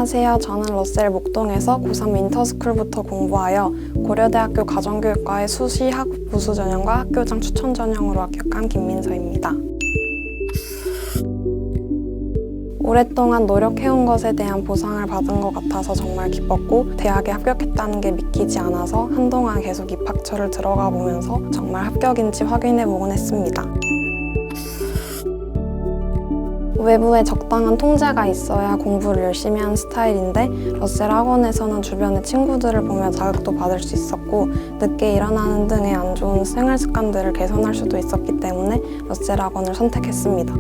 안녕하세요. 저는 러셀 목동에서 고3 윈터스쿨부터 공부하여 고려대학교 가정교육과의 수시 학업 부수 전형과 학교장 추천 전형으로 합격한 김민서입니다. 오랫동안 노력해온 것에 대한 보상을 받은 것 같아서 정말 기뻤고, 대학에 합격했다는 게 믿기지 않아서 한동안 계속 입학처를 들어가 보면서 정말 합격인지 확인해보곤 했습니다. 외부에 적당한 통제가 있어야 공부를 열심히 하는 스타일인데, 러셀 학원에서는 주변의 친구들을 보며 자극도 받을 수 있었고, 늦게 일어나는 등의 안 좋은 생활 습관들을 개선할 수도 있었기 때문에 러셀 학원을 선택했습니다.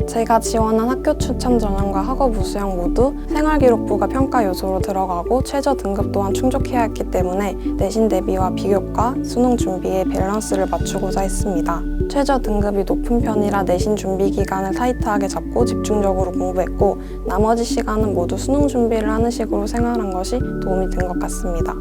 제가 지원한 학교 추천 전형과 학업 우수형 모두 생활기록부가 평가 요소로 들어가고 최저 등급 또한 충족해야 했기 때문에 내신 대비와 비교과 수능 준비에 밸런스를 맞추고자 했습니다. 최저 등급이 높은 편이라 내신 준비 기간을 타이트하게 잡고 집중적으로 공부했고, 나머지 시간은 모두 수능 준비를 하는 식으로 생활한 것이 도움이 된 것 같습니다.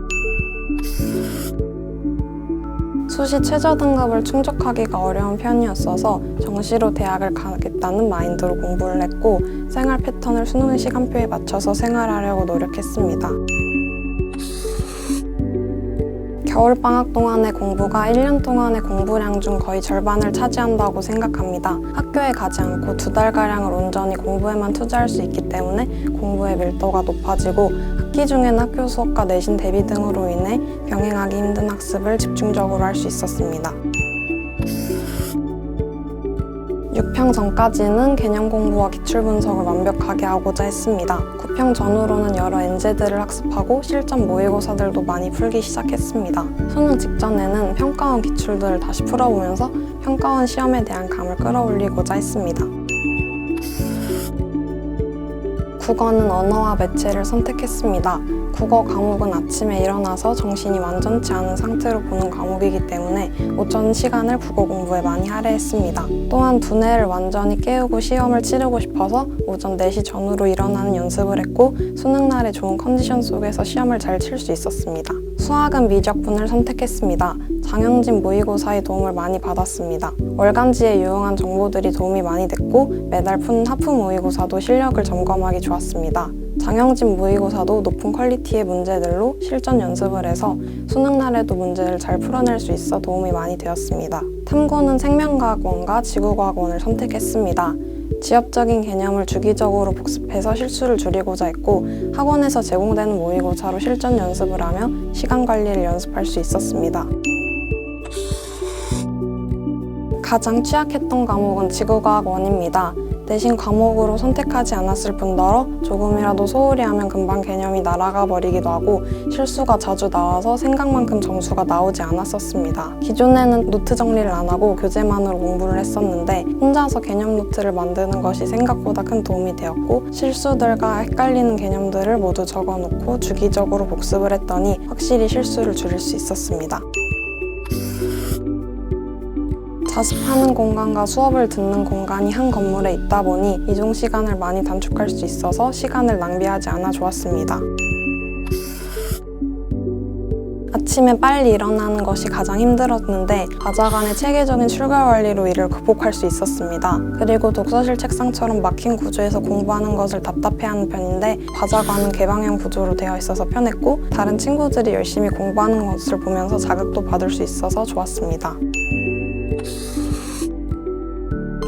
수시 최저 등급을 충족하기가 어려운 편이었어서 정시로 대학을 가겠다는 마인드로 공부를 했고, 생활 패턴을 수능 시간표에 맞춰서 생활하려고 노력했습니다. 겨울방학 동안의 공부가 1년 동안의 공부량 중 거의 절반을 차지한다고 생각합니다. 학교에 가지 않고 2달가량을 온전히 공부에만 투자할 수 있기 때문에 공부의 밀도가 높아지고, 학기 중에는 학교 수업과 내신 대비 등으로 인해 병행하기 힘든 학습을 집중적으로 할 수 있었습니다. 6평 전까지는 개념 공부와 기출 분석을 완벽하게 하고자 했습니다. 9평 전후로는 여러 엔제들을 학습하고 실전 모의고사들도 많이 풀기 시작했습니다. 수능 직전에는 평가원 기출들을 다시 풀어보면서 평가원 시험에 대한 감을 끌어올리고자 했습니다. 국어는 언어와 매체를 선택했습니다. 국어 과목은 아침에 일어나서 정신이 완전치 않은 상태로 보는 과목이기 때문에 오전 시간을 국어 공부에 많이 할애했습니다. 또한 두뇌를 완전히 깨우고 시험을 치르고 싶어서 오전 4시 전후로 일어나는 연습을 했고, 수능날의 좋은 컨디션 속에서 시험을 잘 칠 수 있었습니다. 수학은 미적분을 선택했습니다. 장영진 모의고사의 도움을 많이 받았습니다. 월간지에 유용한 정보들이 도움이 많이 됐고, 매달 푸는 하프 모의고사도 실력을 점검하기 좋았습니다. 장영진 모의고사도 높은 퀄리티의 문제들로 실전 연습을 해서 수능날에도 문제를 잘 풀어낼 수 있어 도움이 많이 되었습니다. 탐구는 생명과학원과 지구과학원을 선택했습니다. 지엽적인 개념을 주기적으로 복습해서 실수를 줄이고자 했고, 학원에서 제공되는 모의고사로 실전 연습을 하며 시간 관리를 연습할 수 있었습니다. 가장 취약했던 과목은 지구과학원입니다. 내신 과목으로 선택하지 않았을 뿐더러 조금이라도 소홀히 하면 금방 개념이 날아가 버리기도 하고 실수가 자주 나와서 생각만큼 점수가 나오지 않았었습니다. 기존에는 노트 정리를 안 하고 교재만으로 공부를 했었는데, 혼자서 개념 노트를 만드는 것이 생각보다 큰 도움이 되었고, 실수들과 헷갈리는 개념들을 모두 적어놓고 주기적으로 복습을 했더니 확실히 실수를 줄일 수 있었습니다. 자습하는 공간과 수업을 듣는 공간이 한 건물에 있다 보니 이동 시간을 많이 단축할 수 있어서 시간을 낭비하지 않아 좋았습니다. 아침에 빨리 일어나는 것이 가장 힘들었는데 과자간의 체계적인 출결 관리로 이를 극복할 수 있었습니다. 그리고 독서실 책상처럼 막힌 구조에서 공부하는 것을 답답해하는 편인데, 과자관은 개방형 구조로 되어 있어서 편했고, 다른 친구들이 열심히 공부하는 것을 보면서 자극도 받을 수 있어서 좋았습니다.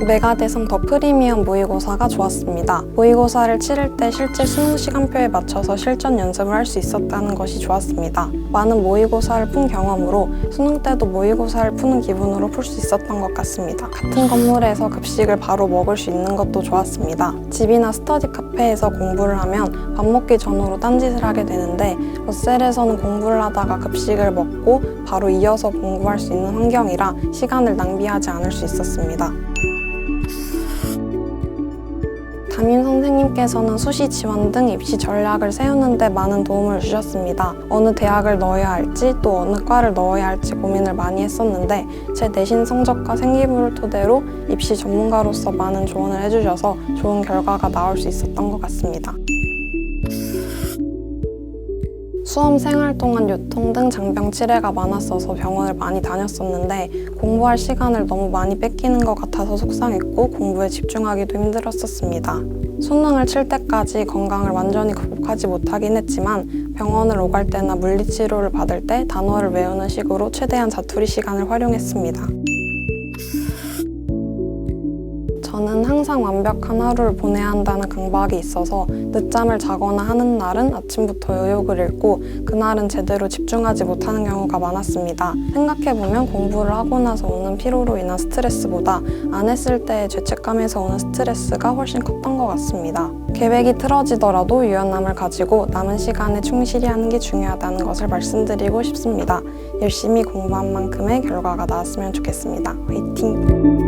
메가대성 더 프리미엄 모의고사가 좋았습니다. 모의고사를 치를 때 실제 수능 시간표에 맞춰서 실전 연습을 할 수 있었다는 것이 좋았습니다. 많은 모의고사를 푼 경험으로 수능 때도 모의고사를 푸는 기분으로 풀 수 있었던 것 같습니다. 같은 건물에서 급식을 바로 먹을 수 있는 것도 좋았습니다. 집이나 스터디 카페에서 공부를 하면 밥 먹기 전후로 딴짓을 하게 되는데, 러셀에서는 공부를 하다가 급식을 먹고 바로 이어서 공부할 수 있는 환경이라 시간을 낭비하지 않을 수 있었습니다. 담임 선생님께서는 수시 지원 등 입시 전략을 세우는 데 많은 도움을 주셨습니다. 어느 대학을 넣어야 할지 또 어느 과를 넣어야 할지 고민을 많이 했었는데, 제 내신 성적과 생기부를 토대로 입시 전문가로서 많은 조언을 해주셔서 좋은 결과가 나올 수 있었던 것 같습니다. 수험 생활 동안 요통 등 장병 치레가 많았어서 병원을 많이 다녔었는데 공부할 시간을 너무 많이 뺏기는 것 같아서 속상했고 공부에 집중하기도 힘들었었습니다. 수능을 칠 때까지 건강을 완전히 극복하지 못하긴 했지만 병원을 오갈 때나 물리치료를 받을 때 단어를 외우는 식으로 최대한 자투리 시간을 활용했습니다. 저는 항상 완벽한 하루를 보내야 한다는 강박이 있어서 늦잠을 자거나 하는 날은 아침부터 의욕을 잃고 그날은 제대로 집중하지 못하는 경우가 많았습니다. 생각해보면 공부를 하고 나서 오는 피로로 인한 스트레스보다 안 했을 때의 죄책감에서 오는 스트레스가 훨씬 컸던 것 같습니다. 계획이 틀어지더라도 유연함을 가지고 남은 시간에 충실히 하는 게 중요하다는 것을 말씀드리고 싶습니다. 열심히 공부한 만큼의 결과가 나왔으면 좋겠습니다. 화이팅!